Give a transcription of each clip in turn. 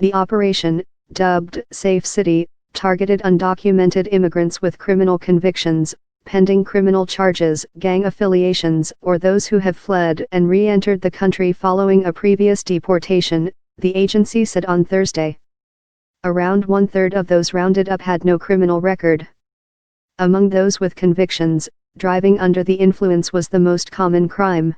The operation, dubbed Safe City, targeted undocumented immigrants with criminal convictions, pending criminal charges, gang affiliations, or those who have fled and re-entered the country following a previous deportation, the agency said on Thursday. Around one-third of those rounded up had no criminal record. Among those with convictions, driving under the influence was the most common crime.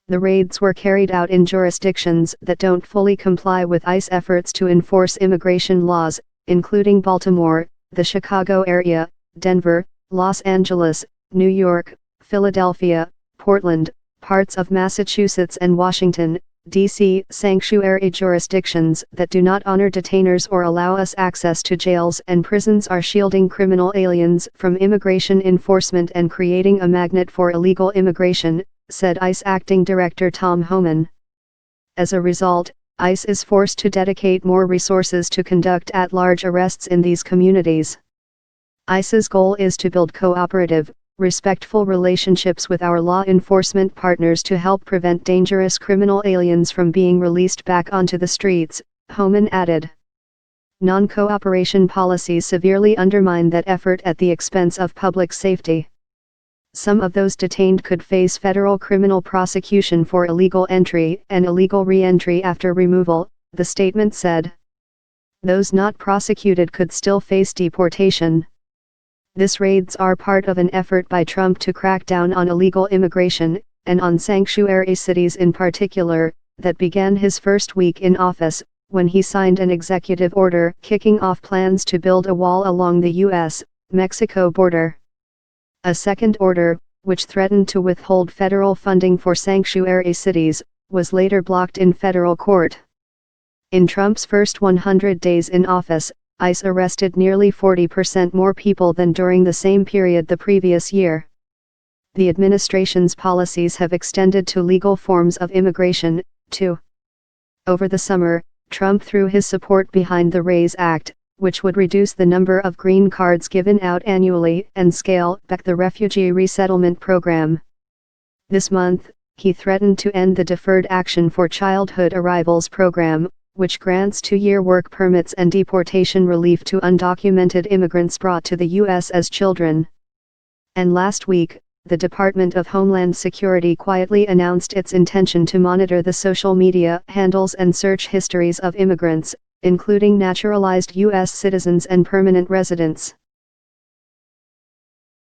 The raids were carried out in jurisdictions that don't fully comply with ICE efforts to enforce immigration laws, including Baltimore, the Chicago area, Denver, Los Angeles, New York, Philadelphia, Portland, parts of Massachusetts and Washington, D.C. Sanctuary jurisdictions that do not honor detainers or allow us access to jails and prisons are shielding criminal aliens from immigration enforcement and creating a magnet for illegal immigration, said ICE Acting Director Tom Homan. As a result, ICE is forced to dedicate more resources to conduct at-large arrests in these communities. ICE's goal is to build cooperative, respectful relationships with our law enforcement partners to help prevent dangerous criminal aliens from being released back onto the streets, Homan added. Non-cooperation policies severely undermine that effort at the expense of public safety. Some of those detained could face federal criminal prosecution for illegal entry and illegal re-entry after removal, the statement said. Those not prosecuted could still face deportation. These raids are part of an effort by Trump to crack down on illegal immigration, and on sanctuary cities in particular, that began his first week in office, when he signed an executive order kicking off plans to build a wall along the U.S.-Mexico border. A second order, which threatened to withhold federal funding for sanctuary cities, was later blocked in federal court. In Trump's first 100 days in office, ICE arrested nearly 40% more people than during the same period the previous year. The administration's policies have extended to legal forms of immigration, too. Over the summer, Trump threw his support behind the RAISE Act, which would reduce the number of green cards given out annually and scale back the refugee resettlement program. This month, he threatened to end the Deferred Action for Childhood Arrivals program, which grants 2-year work permits and deportation relief to undocumented immigrants brought to the U.S. as children. And last week, the Department of Homeland Security quietly announced its intention to monitor the social media handles and search histories of immigrants, including naturalized U.S. citizens and permanent residents.